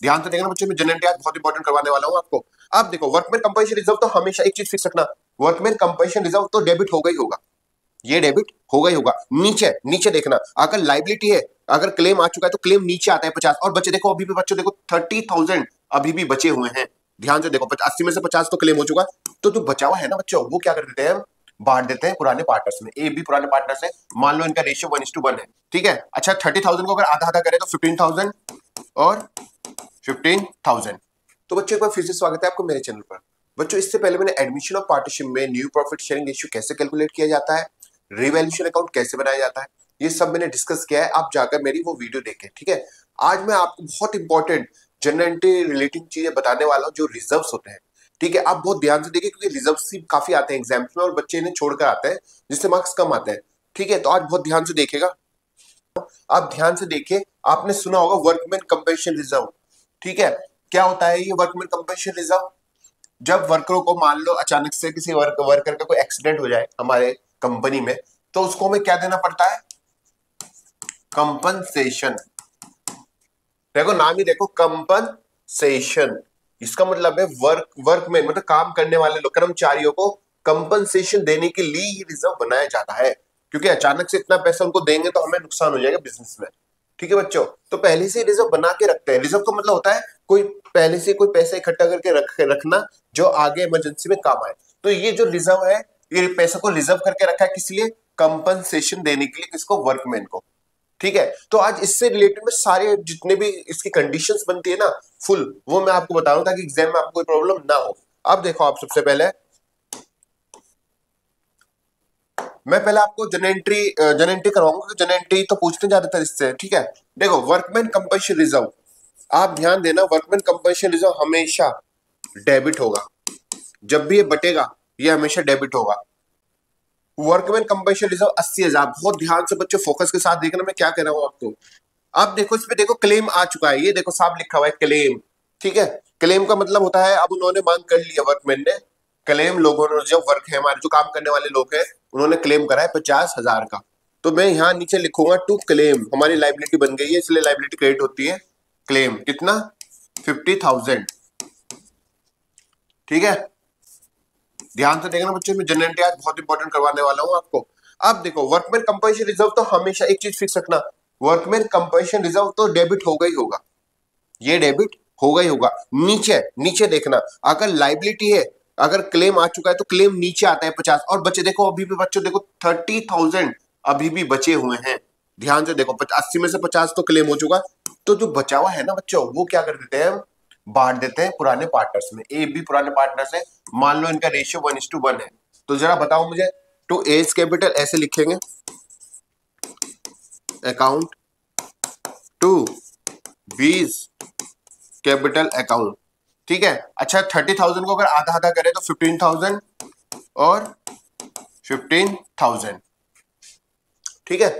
ध्यान से देखना बच्चों, मैं जनरल आज बहुत इंपॉर्टेंट करवाने वाला हूं आपको। अब देखो वर्कमैन कंपनसेशन रिजर्व तो हमेशा एक चीज फिक्स रखना, वर्कमैन कंपनसेशन रिजर्व तो डेबिट होगा ही होगा, ये डेबिट होगा ही होगा। नीचे नीचे देखना, अगर लाइबिलिटी है, अगर क्लेम आ चुका है तो क्लेम नीचे आता है 50, और बच्चे देखो अभी भी बच्चों देखो 30,000 अभी भी बचे हुए हैं। ध्यान से देखो 80 में से 50 तो क्लेम हो चुका, तो जो बचा हुआ है ना बच्चों वो क्या कर देते हैं, बांट देते हैं पुराने पार्टनर्स में। ए भी पुराने पार्टनर्स है, मान लो इनका रेशियो 1:1 है, ठीक है। अच्छा 30,000 को अगर आधा आधा करें तो 15,000 और 15,000। तो बच्चों एक बार फिर से स्वागत है आपको मेरे चैनल पर। बच्चों इससे पहले मैंने एडमिशन ऑफ पार्टनरशिप में न्यू प्रॉफिट शेयरिंग रेशियो कैसे कैलकुलेट किया जाता है, रिवैल्यूएशन अकाउंट कैसे बनाया जाता है, ये सब मैंने डिस्कस किया है, आप जाकर मेरी वो वीडियो देखें, ठीक है। आज मैं आपको बहुत इंपॉर्टेंट जनरल रिलेटिंग चीजें बताने वाला हूं, जो रिजर्व्स होते हैं, ठीक है। आप बहुत ध्यान से देखिए क्योंकि रिजर्व्स काफी आते हैं एग्जाम्स में और बच्चे इन्हें छोड़कर आते हैं जिससे मार्क्स कम आते हैं, ठीक है। तो आज बहुत ध्यान से देखिएगा, आप ध्यान से देखिए। आपने सुना होगा वर्कमैन कंपनसेशन रिजर्व, ठीक है। क्या होता है ये वर्कमैन कंपनसेशन रिजर्व? जब वर्करों को मान लो अचानक से किसी वर्कर का कोई एक्सीडेंट हो जाए हमारे कंपनी में, तो उसको हमें क्या देना पड़ता है, कंपनसेशन। देखो नाम ही देखो, कंपनसेशन। इसका मतलब है वर्कमैन मतलब काम करने वाले लोग, कर्मचारियों को कंपनसेशन देने के लिए ये रिजर्व बनाया जाता है, क्योंकि अचानक से इतना पैसा उनको देंगे तो हमें नुकसान हो जाएगा बिजनेस में, ठीक है बच्चों। तो पहले से रिजर्व बना के रखते हैं। रिजर्व का मतलब होता है कोई पहले से कोई पैसा इकट्ठा करके रखना जो आगे इमरजेंसी में काम आए। तो ये जो रिजर्व है, ये पैसा को रिजर्व करके रखा है किस लिए, कंपनसेशन देने के लिए, किसको, वर्कमैन को, ठीक है। तो आज इससे रिलेटेड में सारे जितने भी इसकी कंडीशंस बनती है ना फुल, वो मैं आपको बता रहा हूं ताकि एग्जाम में आपको कोई प्रॉब्लम ना हो। अब देखो आप सबसे पहले मैं पहले आपको जनरल एंट्री करवाऊंगा, क्योंकि जनरल एंट्री तो पूछने ज्यादातर इससे, ठीक है। देखो वर्कमैन कंपनसेशन रिजर्व, आप ध्यान देना, वर्कमैन कंपनसेशन रिजर्व हमेशा डेबिट होगा। जब भी ये बटेगा ये हमेशा डेबिट होगा। Workman compensation reserve 80,000। बहुत ध्यान से बच्चों फोकस के साथ देखना मैं क्या कह रहा हूं आपको। अब देखो इसमें देखो क्लेम आ चुका है, ये देखो साफ लिखा हुआ है क्लेम, ठीक है। क्लेम का मतलब होता है अब उन्होंने मांग कर लिया वर्कमैन ने, क्लेम लोगों ने, जो वर्क है हमारे जो काम करने वाले लोग हैं उन्होंने क्लेम करा है 50,000 का। तो मैं यहाँ नीचे लिखूंगा टू क्लेम, हमारी लाइबिलिटी बन गई है इसलिए लाइबिलिटी क्रेडिट होती है। क्लेम कितना, 50,000, ठीक है। ध्यान से देखना बच्चों, मैं जनरल आज बहुत इंपॉर्टेंट करवाने वाला हूं आपको। अब देखो वर्कमैन कंपनसेशन रिजर्व तो हमेशा एक चीज फिक्स रखना, वर्कमैन कंपनसेशन रिजर्व तो डेबिट होगा ही होगा, ये डेबिट होगा ही होगा। नीचे नीचे देखना, अगर लाइबिलिटी है, अगर क्लेम आ चुका है तो क्लेम नीचे आता है 50, और बच्चे देखो अभी भी बच्चों देखो 30,000 अभी भी बचे हुए हैं। ध्यान से देखो 80 में से 50 तो क्लेम हो चुका, तो जो बचा हुआ है ना बच्चों वो क्या कर देते हैं, बांट देते हैं पुराने पार्टनर्स में। ए भी पुराने पार्टनर्स है, मान लो इनका रेशियो 1:1 है, तो जरा बताओ मुझे, टू एज कैपिटल ऐसे लिखेंगे, account to B's capital account, ठीक है। अच्छा 30,000 को अगर आधा आधा करें तो 15,000 और 15,000, ठीक है।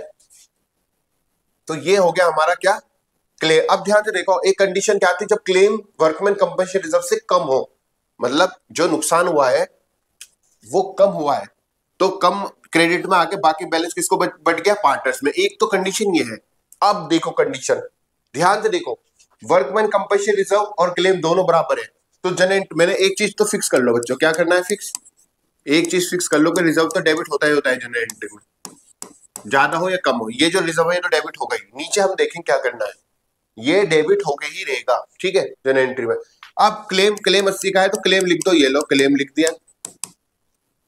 तो ये हो गया हमारा क्या, क्लेम। अब ध्यान से देखो एक कंडीशन क्या थी, जब क्लेम वर्कमैन कंपनसेशन रिजर्व से कम हो, मतलब जो नुकसान हुआ है वो कम हुआ है, तो कम क्रेडिट में आके बाकी बैलेंस किसको बट गया, पार्टनर्स में। एक तो कंडीशन ये है। अब देखो कंडीशन, ध्यान से देखो, वर्कमैन कंपनसेशन रिजर्व और क्लेम दोनों बराबर है, तो जनरेट मैंने एक चीज तो फिक्स कर लो बच्चों, क्या करना है फिक्स, एक चीज फिक्स कर लो कि रिजर्व तो डेबिट होता ही होता है जनरल एंट्री में, ज्यादा हो या कम हो, ये जो रिजर्व है ये तो डेबिट होगा ही। नीचे हम देखें क्या करना है, ये डेबिट होके ही रहेगा, ठीक है, जनरल एंट्री में। अब क्लेम 80 का है तो क्लेम लिख दो, ये लो क्लेम लिख दिया,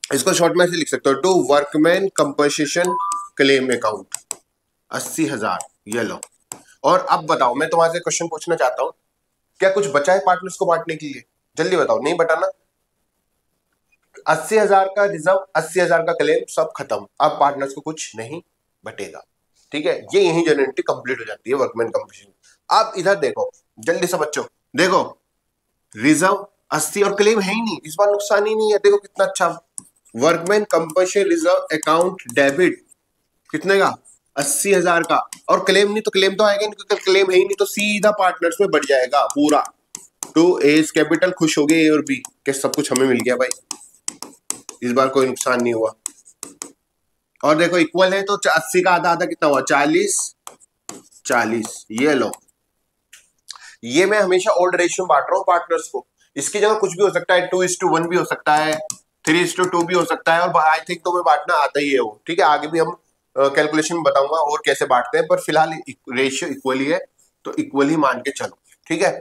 इसको शॉर्ट में ऐसे लिख सकते हो, to workman compensation claim account 80,000, ये लो। और अब बताओ मैं तुम्हारे से क्वेश्चन पूछना चाहता हूं, क्या कुछ बचा है पार्टनर्स को बांटने के लिए, जल्दी बताओ, नहीं बताना। 80,000 का रिजर्व, 80,000 का क्लेम, सब खत्म, अब पार्टनर्स को कुछ नहीं बटेगा, ठीक है। ये यही जनरेटिव कंप्लीट हो जाती है वर्कमैन कंपनसेशन। अब इधर देखो जल्दी से बच्चों, देखो रिजर्व 80 और क्लेम है ही नहीं, इस बार नुकसान ही नहीं है, देखो कितना अच्छा, workman compensation reserve account debit कितने का, 80,000 का, और क्लेम नहीं तो क्लेम तो आएगा नहीं क्योंकि क्लेम है ही नहीं, तो सीधा पार्टनर्स में बढ़ जाएगा पूरा। टू एज कैपिटल खुश हो गए ए और बी के, सब कुछ हमें मिल गया भाई, इस बार कोई नुकसान नहीं हुआ। और देखो इक्वल है तो 80 का आधा आधा कितना हुआ, 40 40, ये लो, ये मैं हमेशा ओल्ड रेशियो में बांट रहा हूँ पार्टनर्स को। इसकी जगह कुछ भी हो सकता है, 2:1 भी हो सकता है, 3:2 भी हो सकता है, और आई थिंक तुम्हें बांटना आता ही है वो, ठीक है। आगे भी हम कैलकुलेशन में बताऊंगा और कैसे बांटते हैं, पर फिलहाल रेशियो इक्वली है तो इक्वली मान के चलो, ठीक है।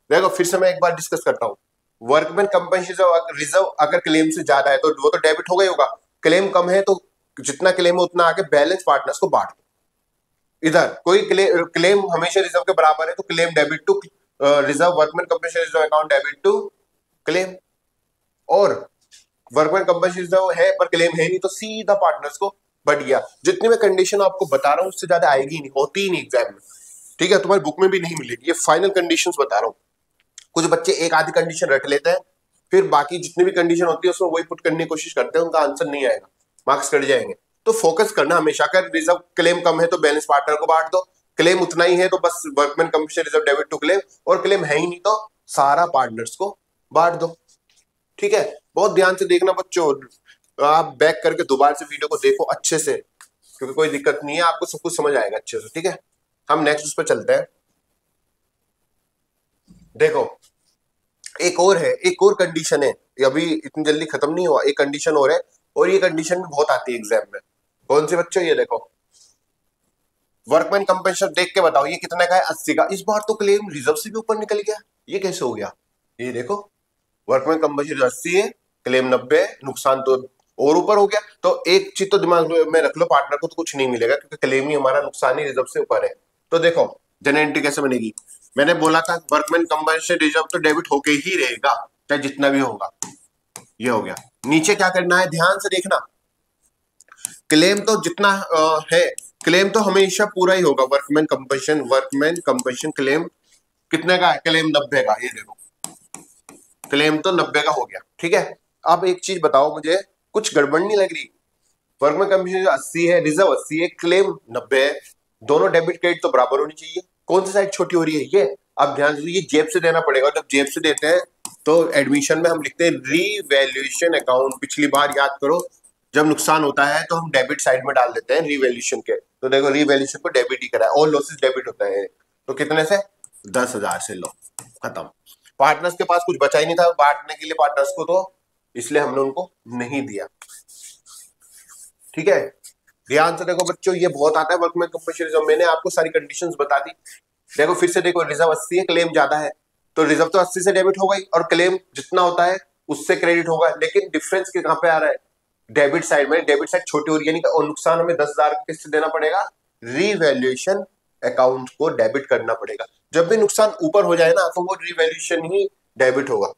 देखो फिर से मैं एक बार डिस्कस करता हूँ। वर्कमैन कंपनसेशन रिजर्व अगर क्लेम से ज्यादा है तो वो तो डेबिट होगा ही होगा, क्लेम कम है तो जितना क्लेम है उतना आके बैलेंस पार्टनर्स को बांट दो। इधर कोई क्लेम हमेशा रिजर्व के बराबर है तो claim debit to reserve, workman compensation reserve account debit to claim, और वर्कमैन कंपनसेशन रिजर्व है पर क्लेम है नहीं तो सीधा पार्टनर्स को बढ़ गया। जितनी मैं कंडीशन आपको बता रहा हूँ उससे ज्यादा आएगी नहीं, होती ही नहीं एग्जाम में, ठीक है। तुम्हारी बुक में भी नहीं मिलेगी, ये फाइनल कंडीशंस बता रहा हूँ। कुछ बच्चे एक आधी कंडीशन रट लेते हैं, फिर बाकी जितनी भी कंडीशन होती है उसमें वही पुट करने की कोशिश करते हैं, उनका आंसर नहीं आएगा, मार्क्स कट जाएंगे। तो फोकस करना हमेशा, अगर रिजर्व क्लेम कम है तो बैलेंस पार्टनर को बांट दो, क्लेम उतना ही है तो बस workman compensation reserve debit to claim, और क्लेम है ही नहीं तो सारा पार्टनर्स को बांट दो, ठीक है। बहुत ध्यान से देखना बच्चों, आप बैक करके दोबारा से वीडियो को देखो अच्छे से, क्योंकि कोई दिक्कत नहीं है, आपको सब कुछ समझ आएगा अच्छे से, ठीक है। हम नेक्स्ट उस पर चलते हैं। देखो एक और है, एक और कंडीशन है, अभी इतनी जल्दी खत्म नहीं हुआ, एक कंडीशन और है, और ये कंडीशन भी बहुत आती है एग्जाम में। कौन से बच्चों? ये देखो वर्कमैन कंपनसेशन, देख के बताओ ये कितने का है? 80 का। इस बार तो क्लेम रिजर्व से भी ऊपर निकल गया, ये कैसे हो गया? ये देखो वर्कमैन कंपनसेशन 80 है, क्लेम 90 है, नुकसान तो और ऊपर हो गया। तो एक चीज तो दिमाग में रख लो, पार्टनर को तो कुछ नहीं मिलेगा क्योंकि क्लेम ही हमारा, नुकसान ही रिजर्व से ऊपर है। तो देखो जनरल एंट्री कैसे बनेगी, मैंने बोला था वर्कमैन कंपनसेशन रिजर्व तो डेबिट होके ही रहेगा चाहे जितना भी होगा। ये हो गया। नीचे क्या करना है, ध्यान से देखना, क्लेम तो जितना है, क्लेम तो हमेशा पूरा ही होगा। वर्कमैन कंपनसेशन क्लेम कितने का है? क्लेम 90 का। ये देखो क्लेम तो 90 का हो गया, ठीक है। अब एक चीज बताओ मुझे, कुछ गड़बड़ नहीं लग रही? वर्कमैन कंपनसेशन 80 है, रिजर्व 80 है, क्लेम 90 है, दोनों डेबिट क्रेडिट तो बराबर होनी चाहिए। कौन सी साइड छोटी हो रही है? ये। अब ध्यान से, ये जेब से देना पड़ेगा, जब जेब से देते हैं तो एडमिशन में हम लिखते हैं रीवैल्यूएशन अकाउंट। पिछली बार याद करो, जब नुकसान होता है तो हम डेबिट साइड में डाल देते हैं रीवैल्यूएशन के, तो देखो रीवैल्यूएशन को डेबिट ही करा है, ऑल लॉसेस डेबिट होता है। तो कितने से? 10,000 से, लो खत्म। पार्टनर्स के पास कुछ बचा ही नहीं था बांटने के लिए पार्टनर्स को, तो इसलिए हमने उनको नहीं दिया, ठीक है। ध्यान से देखो बच्चों, ये बहुत आता है वर्कमैन कंपनसेशन रिजर्व, मैंने आपको सारी कंडीशंस बता दी। देखो फिर से देखो, रिजर्व 80 है, क्लेम ज्यादा है, तो रिजर्व तो 80 से डेबिट होगा ही, और क्लेम जितना होता है उससे क्रेडिट होगा। लेकिन डिफरेंस कहां पे आ रहा है? डेबिट साइड में। डेबिट साइड छोटी हो रही है, यानी और नुकसान हमें 10,000 किससे देना पड़ेगा? रीवैल्यूएशन अकाउंट को डेबिट करना पड़ेगा। जब भी नुकसान ऊपर हो जाए ना तो वो रीवैल्यूएशन ही डेबिट होगा,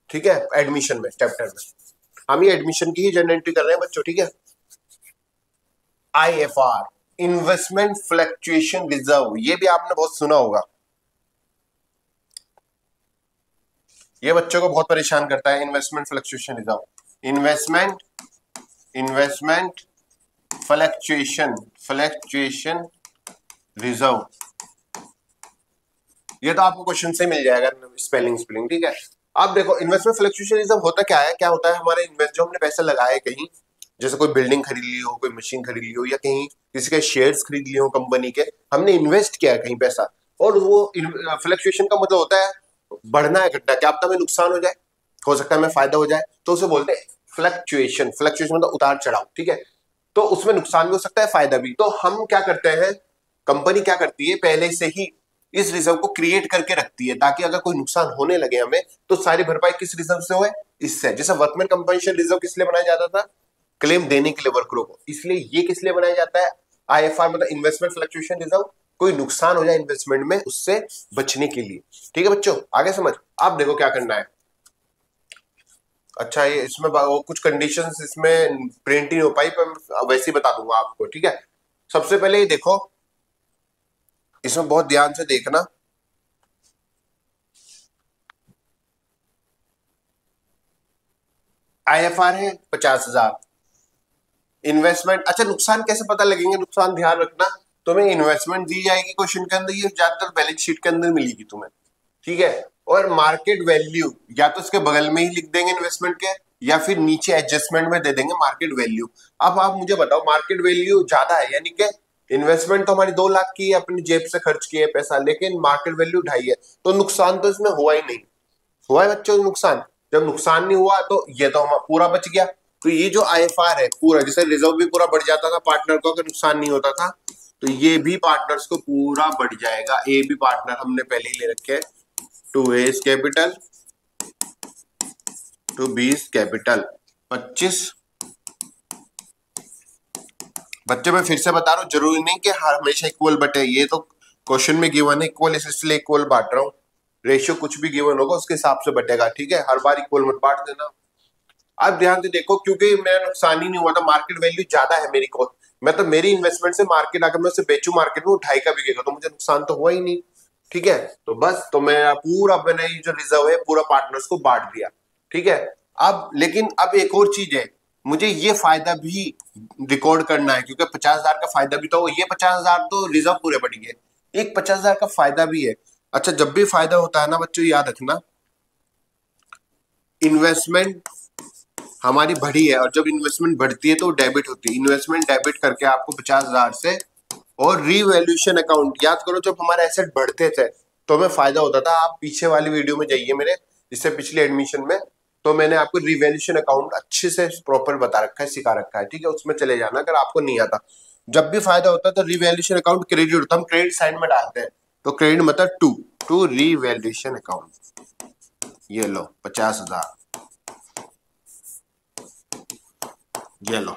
ठीक है। एडमिशन में, चैप्टर में हम ये एडमिशन की ही जनरल एंट्री कर रहे हैं बच्चों, ठीक है। IFR, इन्वेस्टमेंट फ्लक्चुएशन रिजर्व, ये भी आपने बहुत सुना होगा, ये बच्चों को बहुत परेशान करता है। Investment fluctuation reserve, investment fluctuation reserve, ये तो आपको क्वेश्चन से मिल जाएगा, स्पेलिंग, ठीक है। अब देखो इन्वेस्टमेंट फ्लक्चुएशन रिजर्व होता क्या है? क्या होता है, हमारे इन्वेस्ट जो हमने पैसा लगाया कहीं, जैसे कोई बिल्डिंग खरीद ली हो, कोई मशीन खरीद ली हो, या कहीं किसी के शेयर्स खरीद लिए हो कंपनी के, हमने इन्वेस्ट किया है कहीं पैसा, और वो फ्लक्चुएशन का मतलब होता है बढ़ना है, घटना, क्या पता में नुकसान हो जाए, हो सकता है में फायदा हो जाए, तो उसे बोलते हैं फ्लक्चुएशन। फ्लक्चुएशन मतलब उतार चढ़ाव, ठीक है। तो उसमें नुकसान भी हो सकता है, फायदा भी। तो हम क्या करते हैं, कंपनी क्या करती है, पहले से ही इस रिजर्व को क्रिएट करके रखती है, ताकि अगर कोई नुकसान होने लगे हमें तो सारी भरपाई किस रिजर्व से होए? इससे। जैसे वर्कमैन कंपनसेशन रिजर्व किस लिए बनाया जाता था? क्लेम देने के लिए वर्करों को, इसलिए ये किस लिए बनाया जाता है? IFR मतलब इन्वेस्टमेंट फ्लक्चुएशन रिजर्व, कोई नुकसान हो जाए इन्वेस्टमेंट में उससे बचने के लिए, ठीक है बच्चों। आगे समझ। आप देखो क्या करना है। अच्छा, ये इसमें कुछ कंडीशंस इसमें प्रिंट नहीं हो पाई, पर वैसे ही बता दूंगा आपको, ठीक है। सबसे पहले ये देखो, इसमें बहुत ध्यान से देखना, IFR है 50,000, इन्वेस्टमेंट। अच्छा, नुकसान कैसे पता लगेंगे? नुकसान ध्यान रखना, तुम्हें इन्वेस्टमेंट दी जाएगी क्वेश्चन के अंदर, ये ज्यादातर बैलेंस शीट के अंदर मिलेगी तुम्हें, ठीक है। और मार्केट वैल्यू या तो इसके बगल में ही लिख देंगे इन्वेस्टमेंट के, या फिर नीचे एडजस्टमेंट में दे देंगे मार्केट वैल्यू। अब आप मुझे बताओ, मार्केट वैल्यू ज्यादा है यानी कि इन्वेस्टमेंट तो हमारी 2 लाख की है, अपनी जेब से खर्च किए पैसा, लेकिन मार्केट वैल्यू 2.5 है, तो नुकसान तो इसमें हुआ ही नहीं। हुआ है बच्चों नुकसान? जब नुकसान नहीं हुआ तो ये तो हम पूरा बच गया। तो ये जो आईएफआर है पूरा, जैसे रिजर्व भी पूरा बढ़ जाता था पार्टनर को अगर नुकसान नहीं होता था, तो ये भी पार्टनर्स को पूरा बढ़ जाएगा। ए भी पार्टनर हमने पहले ही ले रखे हैं, to A's capital to B's capital 25। बच्चे मैं फिर से बता रहा हूँ, जरूरी नहीं कि हमेशा इक्वल बटे, ये तो क्वेश्चन में गिवन है इक्वल, इसलिए इक्वल बांट रहा हूँ। रेशियो कुछ भी गिवन होगा उसके हिसाब से बटेगा, ठीक है, हर बार इक्वल मत बांट देना। अब ध्यान से देखो, क्योंकि मेरा नुकसान ही नहीं हुआ था, मार्केट वैल्यू ज्यादा है मेरी को, मैं तो मेरी इन्वेस्टमेंट से मार्केट अगर मैं उसे बेचू मार्केट में 2.5 का बिकेगा तो मुझे नुकसान तो हुआ ही नहीं, ठीक है। तो बस, तो मैं पूरा मैंने ये जो रिजर्व है पूरा पार्टनर्स को बांट दिया, ठीक है। अब लेकिन अब एक और चीज है, मुझे ये फायदा भी रिकॉर्ड करना है, क्योंकि 50,000 का फायदा भी तो, ये 50,000 तो रिजर्व पूरे बढ़ गए, एक 50,000 का फायदा भी है। अच्छा, जब भी फायदा होता है ना बच्चों, याद रखना, इन्वेस्टमेंट हमारी बढ़ी है, और जब इन्वेस्टमेंट बढ़ती है तो डेबिट होती है, इन्वेस्टमेंट डेबिट करके आपको 50,000 से, और रीवैल्यूएशन अकाउंट याद करो, जब हमारे एसेट बढ़ते थे तो हमें फायदा होता था। आप पीछे वाली वीडियो में जाइए मेरे, इससे पिछले एडमिशन में, तो मैंने आपको रिवैल्यूएशन अकाउंट अच्छे से प्रॉपर बता रखा है, सिखा रखा है, ठीक है, उसमें चले जाना अगर आपको नहीं आता। जब भी फायदा होता है तो रिवैल्यूएशन अकाउंट क्रेडिट होता है, हम क्रेडिट साइड में डालते हैं, तो क्रेडिट मतलब टू रिवैल्यूएशन अकाउंट, ये लो 50,000, ये लो।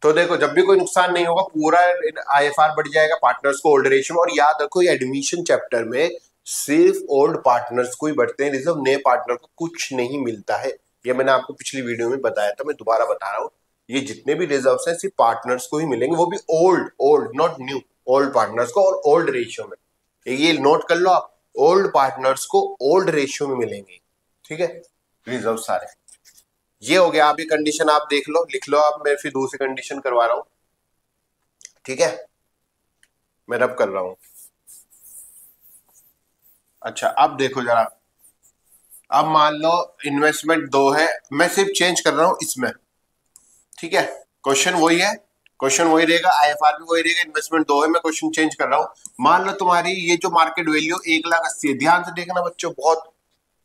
तो देखो, जब भी कोई नुकसान नहीं होगा पूरा आईएफआर बढ़ जाएगा, पार्टनर्स को ओल्ड रेशियो में, और याद रखो ये एडमिशन चैप्टर में सिर्फ ओल्ड पार्टनर्स को ही बढ़ते हैं रिजर्व, नए पार्टनर को कुछ नहीं मिलता है। ये मैंने आपको पिछली वीडियो में बताया था, मैं दोबारा बता रहा हूँ, ये जितने भी रिजर्व हैं सिर्फ पार्टनर्स को ही मिलेंगे, वो भी old old not new, old partners को, और ओल्ड रेशियो में, ये नोट कर लो आप, ओल्ड पार्टनर्स को ओल्ड रेशियो में मिलेंगे, ठीक है, रिजर्व सारे। ये हो गया, आप ये कंडीशन आप देख लो, लिख लो आप, मैं फिर दूसरी कंडीशन करवा रहा हूं, ठीक है, मैं रब कर रहा हूं। अच्छा, अब देखो जरा, अब मान लो इन्वेस्टमेंट 2 है, मैं सिर्फ चेंज कर रहा हूं इसमें, ठीक है, क्वेश्चन वही है, क्वेश्चन वही रहेगा, आईएफआर भी वही रहेगा, इन्वेस्टमेंट 2 है, मैं क्वेश्चन चेंज कर रहा हूं। मान लो तुम्हारी ये जो मार्केट वैल्यू 1,80,000 है, ध्यान से देखना बच्चों, बहुत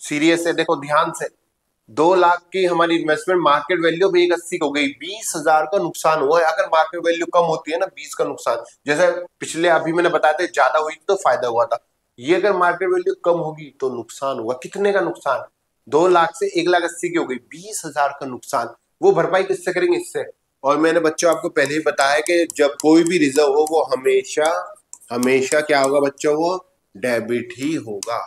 सीरियस है, देखो ध्यान से, 2 लाख की हमारी इन्वेस्टमेंट, मार्केट वैल्यू भी 1,80 हो गई, 20,000 का नुकसान हुआ है। अगर मार्केट वैल्यू कम होती है ना, 20 का नुकसान, जैसे पिछले अभी मैंने बताया था, ज्यादा हुई तो फायदा हुआ था, ये अगर मार्केट वैल्यू कम होगी तो नुकसान हुआ। कितने का नुकसान? 2 लाख से 1,80,000 की हो गई, 20,000 का नुकसान, वो भरपाई किससे करेंगे? इससे। और मैंने बच्चों आपको पहले ही बताया कि जब कोई भी रिजर्व हो वो हमेशा हमेशा क्या होगा बच्चों, वो डेबिट ही होगा।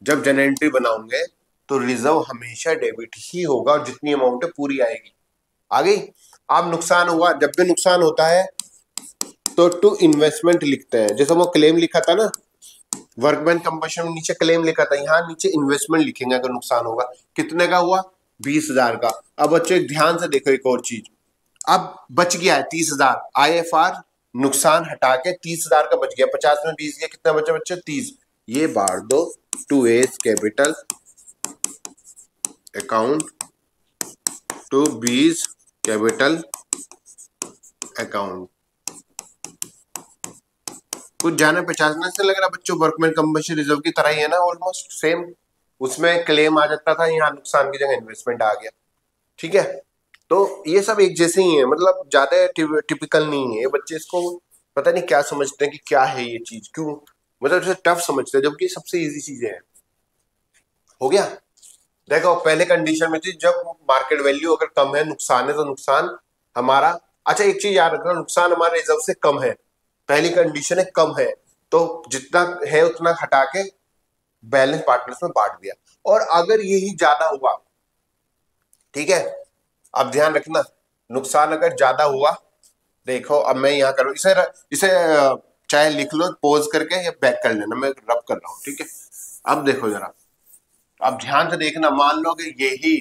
जब जन एंट्री बनाओगे तो रिजर्व हमेशा डेबिट ही होगा, और जितनी अमाउंट है पूरी आएगी। आ गई? अब नुकसान हुआ, जब भी नुकसान होता है तो टू इन्वेस्टमेंट लिखते हैं, जैसे वो क्लेम लिखा था ना, वर्कमैन कंपनसेशन में नीचे क्लेम लिखा था, यहाँ नीचे इन्वेस्टमेंट लिखेंगे अगर नुकसान होगा। कितने का हुआ? 20,000 का। अब बच्चों एक ध्यान से देखो एक और चीज, अब बच गया है 30,000, आईएफआर नुकसान हटा के 30,000 का बच गया, 50 में 20 गया, कितना बचा बच्चों? 30। ये बांट दो to A's capital account to B's capital account. कुछ जाने पहचानने से लग रहा बच्चों, वर्कमैन कंपनसेशन रिजर्व की तरह ही है ना, ऑलमोस्ट सेम। उसमें क्लेम आ जाता था, यहाँ नुकसान की जगह इन्वेस्टमेंट आ गया, ठीक है। तो ये सब एक जैसे ही है, मतलब ज्यादा टिपिकल नहीं है। बच्चे इसको पता नहीं क्या समझते हैं कि क्या है ये चीज, क्यों मतलब इसे टफ समझते हैं, जबकि सबसे इजी चीजें हैं। हो गया? देखो पहले कंडीशन में थी जब मार्केट वैल्यू अगर कम है, नुकसान है, तो नुकसान हमारा, अच्छा एक चीज याद रखना, नुकसान हमारे रिजर्व से कम है, पहली कंडीशन है कम है, तो जितना है उतना हटा के बैलेंस पार्टनर्स में बांट दिया। और अगर यही ज्यादा हुआ, ठीक है, अब ध्यान रखना, नुकसान अगर ज्यादा हुआ, देखो अब मैं यहाँ करूँ, इसे इसे चाहे लिख लो पॉज करके या बैक कर लेना, मैं रब कर रहा हूँ, ठीक है। अब देखो जरा, अब ध्यान से देखना, मान लो कि यही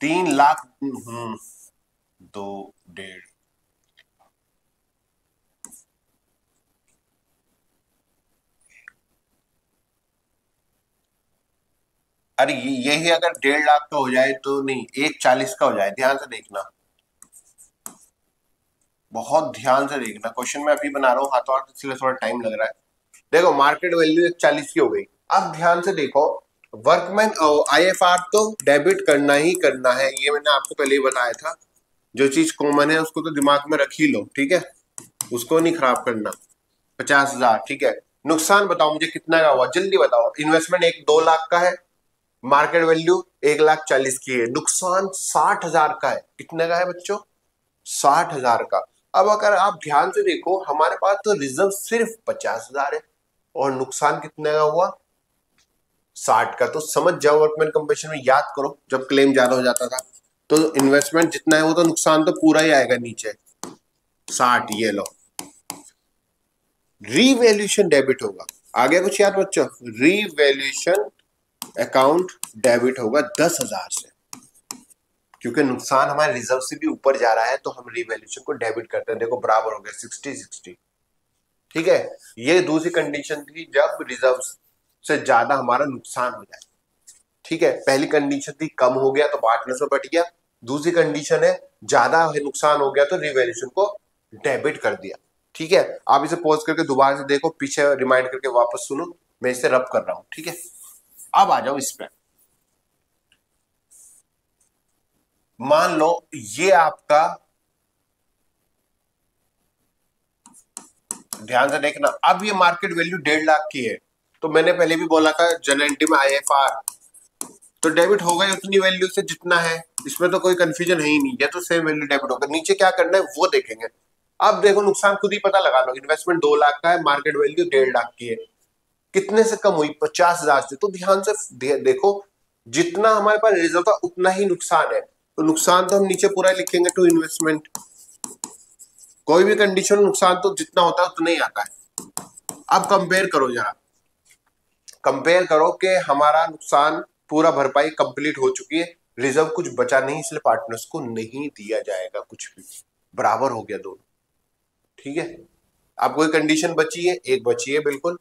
3 लाख, दो, डेढ़, अरे यही अगर 1.5 लाख का हो जाए तो नहीं, 1,40 का हो जाए, ध्यान से देखना, बहुत ध्यान से देखना, क्वेश्चन मैं अभी बना रहा हूँ हाथों हाथ, इसलिए थोड़ा टाइम लग रहा है। देखो मार्केट वैल्यू 1,40 की हो गई। अब ध्यान से देखो, वर्कमैन IFR तो डेबिट करना ही करना है, ये मैंने आपको पहले ही बताया था। जो चीज कॉमन है उसको तो दिमाग में रख ही लो, ठीक है, उसको नहीं खराब करना। 50,000, ठीक है। नुकसान बताओ मुझे कितना का हुआ, जल्दी बताओ। इन्वेस्टमेंट 2 लाख का है, मार्केट वैल्यू 1,40,000 की है, नुकसान 60,000 का है। कितने का है बच्चों? 60,000 का। अब अगर आप ध्यान से देखो, हमारे पास तो रिजर्व सिर्फ 50,000 है और नुकसान कितने का हुआ? 60 का। तो समझ जाओ वर्कमैन कंपनसेशन में, याद करो जब क्लेम ज्यादा हो जाता था तो इन्वेस्टमेंट जितना है वो तो नुकसान तो पूरा ही आएगा नीचे, 60। ये लो, रीवैल्यूएशन डेबिट होगा। आगे कुछ याद बच्चों? रीवैल्यूएशन अकाउंट डेबिट होगा 10,000 से, क्योंकि नुकसान हमारे रिजर्व से भी ऊपर जा रहा है तो हम रीवैल्यूएशन को डेबिट करते हैं। देखो बराबर हो गया 60-60, ठीक है। ये दूसरी कंडीशन थी जब रिजर्व से ज्यादा हमारा नुकसान हो जाए, ठीक है। पहली कंडीशन थी कम हो गया तो पार्टनर्स में बट गया, दूसरी कंडीशन है ज्यादा नुकसान हो गया तो रीवैल्यूएशन को डेबिट कर दिया, ठीक है। आप इसे पॉज करके दोबारा से देखो, पीछे रिमाइंड करके वापस सुनो, मैं इसे रब कर रहा हूं, ठीक है। अब आ जाओ इस पे, मान लो ये आपका, ध्यान से देखना, अब ये मार्केट वैल्यू 1.5 लाख की है, तो मैंने पहले भी बोला था जनरल एंट्री में IFR तो डेबिट होगा ही उतनी वैल्यू से जितना है, इसमें तो कोई कंफ्यूजन है ही नहीं, या तो सेम वैल्यू डेबिट होगा। नीचे क्या करना है वो देखेंगे। अब देखो नुकसान खुद ही पता लगा लो, इन्वेस्टमेंट 2 लाख का है, मार्केट वैल्यू 1.5 लाख की है, कितने से कम हुई? 50,000 से। तो ध्यान से देखो, जितना हमारे पास रिजर्व था उतना ही नुकसान है, तो नुकसान तो हम नीचे पूरा लिखेंगे टू इन्वेस्टमेंट। कोई भी कंडीशन नुकसान तो जितना होता है उतना ही आता है। अब कंपेयर करो जरा, कंपेयर करो कि हमारा नुकसान पूरा भरपाई कंप्लीट हो चुकी है, रिजर्व कुछ बचा नहीं, इसलिए पार्टनर्स को नहीं दिया जाएगा कुछ भी, बराबर हो गया दोनों, ठीक है। अब कोई कंडीशन बची है? एक बची है बिल्कुल,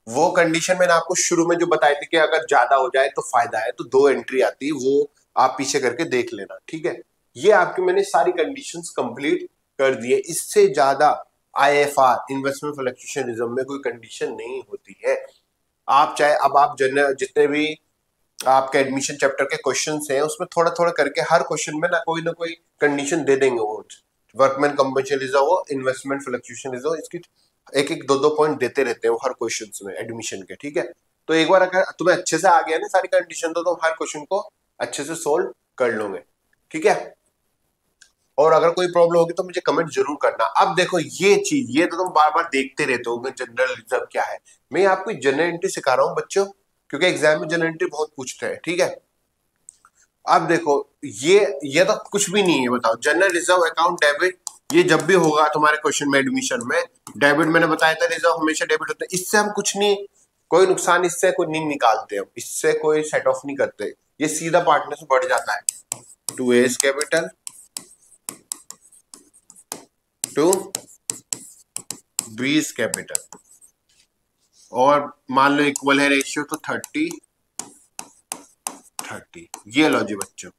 वो कंडीशन मैंने आपको शुरू में जो बताई थी कि अगर ज्यादा हो जाए तो फायदा है, तो 2 एंट्री आती है, वो आप पीछे करके देख लेना, ठीक है। ये आपकी मैंने सारी कंडीशंस कंप्लीट कर दी है, इससे ज्यादा IFR इन्वेस्टमेंट फ्लक्चुएशन रिजर्व में कोई कंडीशन नहीं होती है। आप चाहे अब आप जनरल जितने भी आपके एडमिशन चैप्टर के क्वेश्चंस हैं उसमें थोड़ा थोड़ा करके हर क्वेश्चन में ना कोई कंडीशन दे देंगे वो, वर्कमैन कंपनसेशन रिजर्व हो, इन्वेस्टमेंट फ्लक्चुएशन रिजर्व, इसकी एक एक दो पॉइंट देते रहते हैं वो हर क्वेश्चन में एडमिशन के, ठीक है। तो एक बार अगर तुम्हें अच्छे से आ गया ना सारी कंडीशन तो तुम हर क्वेश्चन को अच्छे से सोल्व कर लोगे, ठीक है। और अगर कोई प्रॉब्लम होगी तो मुझे कमेंट जरूर करना। अब देखो ये चीज, ये तो तुम बार बार देखते रहते हो जनरल रिजर्व क्या है, मैं आपको जनरल एंट्री सिखा रहा हूँ बच्चों, क्योंकि एग्जाम में जनरल एंट्री बहुत पूछते हैं, ठीक है। अब देखो ये तो कुछ भी नहीं है, बताओ जनरल रिजर्व अकाउंट डेबिट, ये जब भी होगा तुम्हारे क्वेश्चन में एडमिशन में, डेबिट मैंने बताया था, रिजर्व हमेशा डेबिट होता है, इससे हम कुछ नहीं, कोई नुकसान इससे कोई नहीं निकालते हम, इससे कोई सेट ऑफ नहीं करते, ये सीधा पार्टनर से बढ़ जाता है, to A's capital to B's capital, और मान लो इक्वल है रेशियो तो 30-30। ये लो जी बच्चों,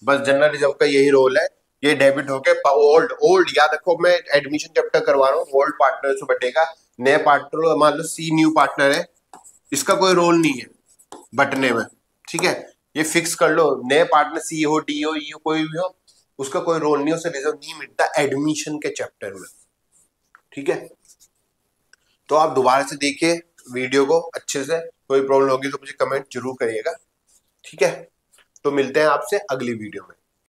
बस जनरल रिजर्व का यही रोल है, ये डेबिट होके ओल्ड ओल्ड याद रखो, मैं एडमिशन चैप्टर करवा रहा हूँ, ओल्ड पार्टनर से बटेगा, नए पार्टनर मान लो सी न्यू पार्टनर है, इसका कोई रोल नहीं है बटने में, ठीक है। ये फिक्स कर लो, नए पार्टनर सी हो डी हो ई हो कोई भी हो, उसका कोई रोल नहीं, उसे रिजर्व नहीं मिलता एडमिशन के चैप्टर में, ठीक है। तो आप दोबारा से देखिए वीडियो को अच्छे से, कोई प्रॉब्लम होगी तो मुझे कमेंट जरूर करिएगा, ठीक है। तो मिलते हैं आपसे अगली वीडियो में।